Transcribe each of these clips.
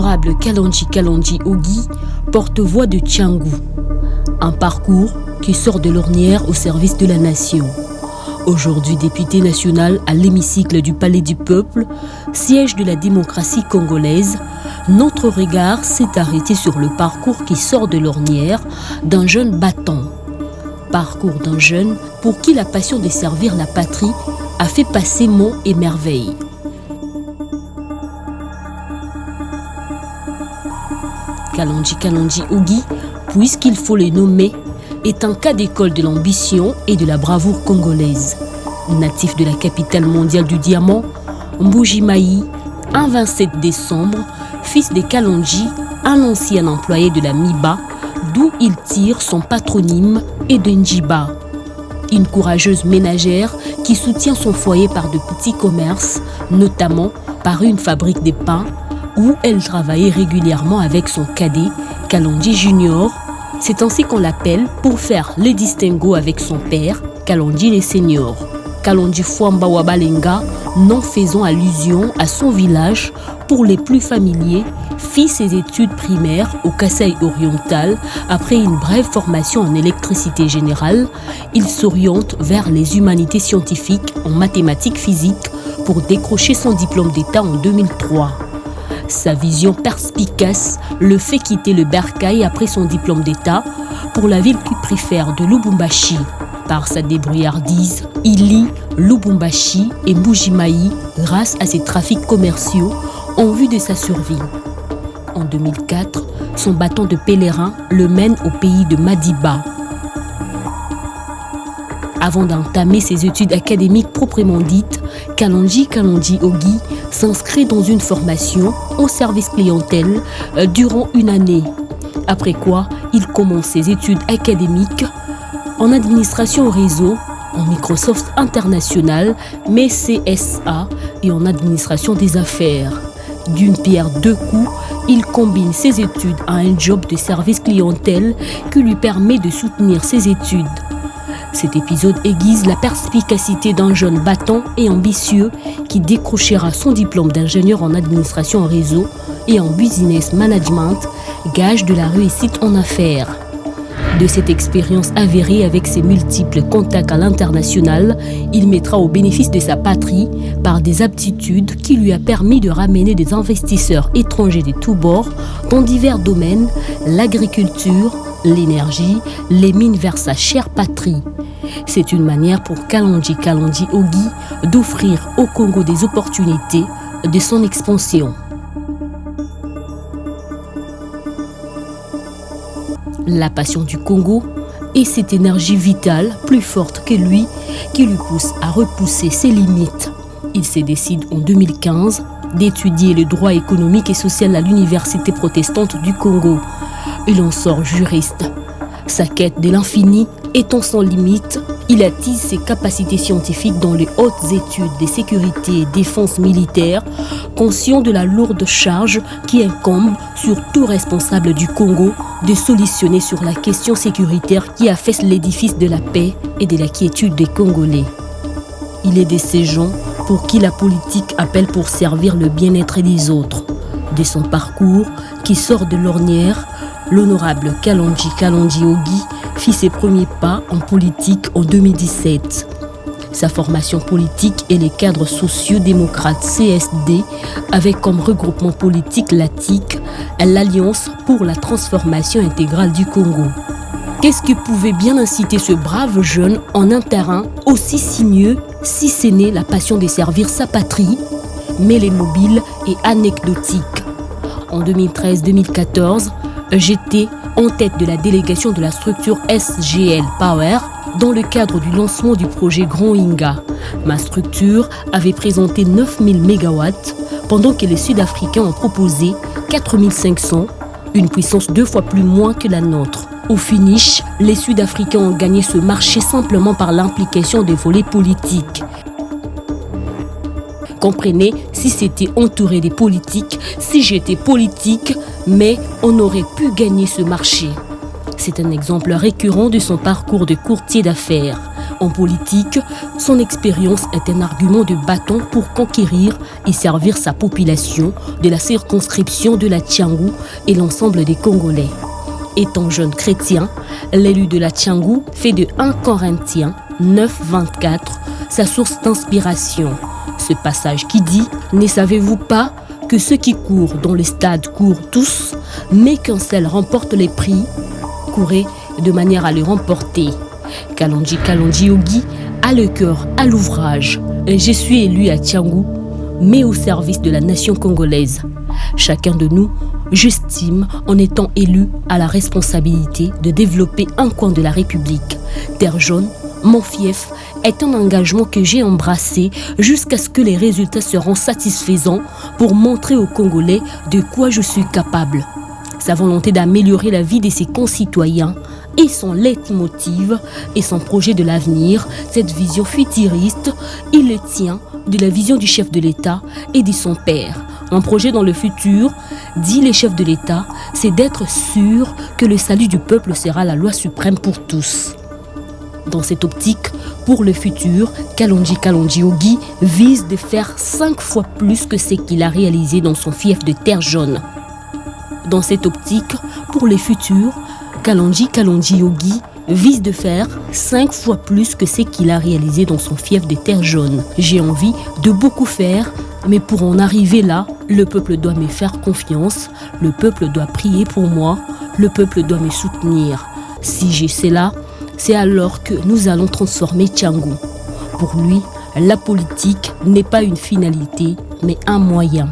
l'honorable Kalonji Ogi, porte-voix de Tiangou. Un parcours qui sort de l'ornière au service de la nation. Aujourd'hui député national à l'hémicycle du Palais du Peuple, siège de la démocratie congolaise, notre regard s'est arrêté sur le parcours qui sort de l'ornière d'un jeune battant. Parcours d'un jeune pour qui la passion de servir la patrie a fait passer monts et merveilles. Kalonji Ogi, puisqu'il faut le nommer, est un cas d'école de l'ambition et de la bravoure congolaise. Natif de la capitale mondiale du diamant, Mbuji-Mayi, un 27 décembre, fils de Kalonji, un ancien employé de la MIBA, d'où il tire son patronyme, et de Njiba. Une courageuse ménagère qui soutient son foyer par de petits commerces, notamment par une fabrique de pain, où elle travaillait régulièrement avec son cadet, Kalonji Junior. C'est ainsi qu'on l'appelle pour faire le distinguo avec son père, Kalonji le Senior. Kalonji Fwamba Wabalenga, non faisant allusion à son village, pour les plus familiers, fit ses études primaires au Kasaï oriental. Après une brève formation en électricité générale, il s'oriente vers les humanités scientifiques en mathématiques physiques pour décrocher son diplôme d'État en 2003. Sa vision perspicace le fait quitter le bercail après son diplôme d'État pour la ville qu'il préfère de Lubumbashi. Par sa débrouillardise, il lie Lubumbashi et Mbuji-Mayi grâce à ses trafics commerciaux en vue de sa survie. En 2004, son bâton de pèlerin le mène au pays de Madiba. Avant d'entamer ses études académiques proprement dites, Kalonji Ogi s'inscrit dans une formation au service clientèle durant une année. Après quoi, il commence ses études académiques en administration réseau, en Microsoft International, mais CSA et en administration des affaires. D'une pierre deux coups, il combine ses études à un job de service clientèle qui lui permet de soutenir ses études. Cet épisode aiguise la perspicacité d'un jeune battant et ambitieux qui décrochera son diplôme d'ingénieur en administration en réseau et en business management, gage de la réussite en affaires. De cette expérience avérée avec ses multiples contacts à l'international, il mettra au bénéfice de sa patrie par des aptitudes qui lui a permis de ramener des investisseurs étrangers de tous bords dans divers domaines, l'agriculture, l'énergie, les mines vers sa chère patrie. C'est une manière pour Kalonji Ogi d'offrir au Congo des opportunités de son expansion. La passion du Congo et cette énergie vitale plus forte que lui qui lui pousse à repousser ses limites. Il se décide en 2015 d'étudier le droit économique et social à l'Université protestante du Congo. Il en sort juriste. Sa quête de l'infini étant sans limite, il attise ses capacités scientifiques dans les hautes études de sécurité et défense militaire, conscient de la lourde charge qui incombe sur tout responsable du Congo de solutionner sur la question sécuritaire qui affaisse l'édifice de la paix et de la quiétude des Congolais. Il est de ces gens pour qui la politique appelle pour servir le bien-être des autres. De son parcours qui sort de l'ornière, l'honorable Kalonji Ogi fit ses premiers pas en politique en 2017. Sa formation politique est les cadres sociaux-démocrates CSD avec comme regroupement politique l'ATIC, l'Alliance pour la transformation intégrale du Congo. Qu'est-ce qui pouvait bien inciter ce brave jeune en un terrain aussi sinueux, si ce n'est la passion de servir sa patrie, mais les mobiles et anecdotiques. En 2013-2014, j'étais en tête de la délégation de la structure SGL Power dans le cadre du lancement du projet Grand Inga. Ma structure avait présenté 9000 MW pendant que les Sud-Africains ont proposé 4500, une puissance 2 fois plus moins que la nôtre. Au finish, les Sud-Africains ont gagné ce marché simplement par l'implication des volets politiques. Comprenez, si c'était entouré des politiques, si j'étais politique, mais on aurait pu gagner ce marché. C'est un exemple récurrent de son parcours de courtier d'affaires. En politique, son expérience est un argument de bâton pour conquérir et servir sa population de la circonscription de la Tiangou et l'ensemble des Congolais. Étant jeune chrétien, l'élu de la Tiangou fait de 1 Corinthiens 9:24 sa source d'inspiration. Ce passage qui dit « Ne savez-vous pas que ceux qui courent dans le stade courent tous, mais qu'un seul remporte les prix, courez de manière à les remporter. » Kalonji Ogi a le cœur à l'ouvrage. Je suis élu à Tiangou, mais au service de la nation congolaise. Chacun de nous, j'estime, en étant élu, a la responsabilité de développer un coin de la République. Terre jaune, mon fief, est un engagement que j'ai embrassé jusqu'à ce que les résultats seront satisfaisants pour montrer aux Congolais de quoi je suis capable. Sa volonté d'améliorer la vie de ses concitoyens et son leitmotiv et son projet de l'avenir, cette vision futuriste, il le tient de la vision du chef de l'État et de son père. Un projet dans le futur, dit les chefs de l'État, c'est d'être sûr que le salut du peuple sera la loi suprême pour tous. Dans cette optique, pour le futur, Kalonji Ogi vise de faire 5 fois plus que ce qu'il a réalisé dans son fief de terre jaune. Dans cette optique, pour le futur, Kalonji Ogi vise de faire 5 fois plus que ce qu'il a réalisé dans son fief de terre jaune. J'ai envie de beaucoup faire, mais pour en arriver là, le peuple doit me faire confiance, le peuple doit prier pour moi, le peuple doit me soutenir. Si j'ai cela, c'est alors que nous allons transformer Tiangou. Pour lui, la politique n'est pas une finalité, mais un moyen.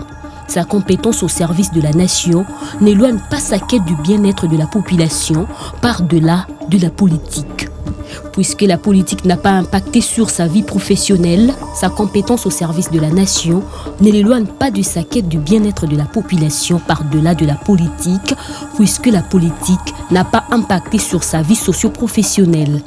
Sa compétence au service de la nation n'éloigne pas sa quête du bien-être de la population par-delà de la politique. Puisque la politique n'a pas impacté sur sa vie professionnelle, sa compétence au service de la nation ne l'éloigne pas de sa quête du bien-être de la population par-delà de la politique, puisque la politique n'a pas impacté sur sa vie socio-professionnelle.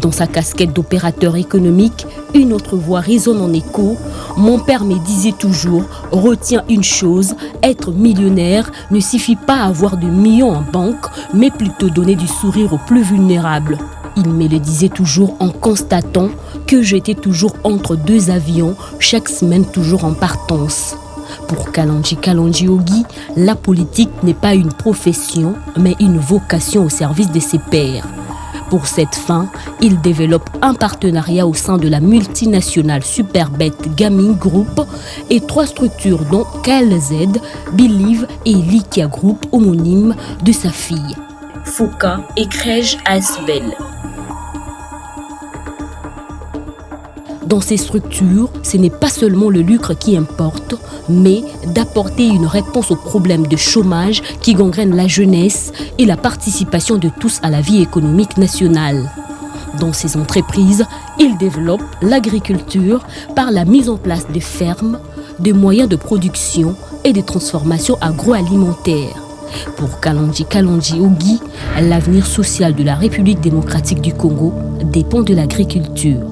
Dans sa casquette d'opérateur économique, une autre voix résonne en écho. Mon père me disait toujours, retiens une chose, être millionnaire ne suffit pas à avoir de millions en banque, mais plutôt donner du sourire aux plus vulnérables. Il me le disait toujours en constatant que j'étais toujours entre 2 avions, chaque semaine toujours en partance. Pour Kalonji Ogi, la politique n'est pas une profession, mais une vocation au service de ses pairs. Pour cette fin, il développe un partenariat au sein de la multinationale Superbet Gaming Group et 3 structures dont KLZ, Believe et Likia Group homonyme de sa fille. Fouca et Krej Asbel. Dans ces structures, ce n'est pas seulement le lucre qui importe, mais d'apporter une réponse aux problèmes de chômage qui gangrènent la jeunesse et la participation de tous à la vie économique nationale. Dans ces entreprises, il développe l'agriculture par la mise en place de fermes, de moyens de production et de transformation agroalimentaire. Pour Kalonji Ogi, l'avenir social de la République démocratique du Congo dépend de l'agriculture.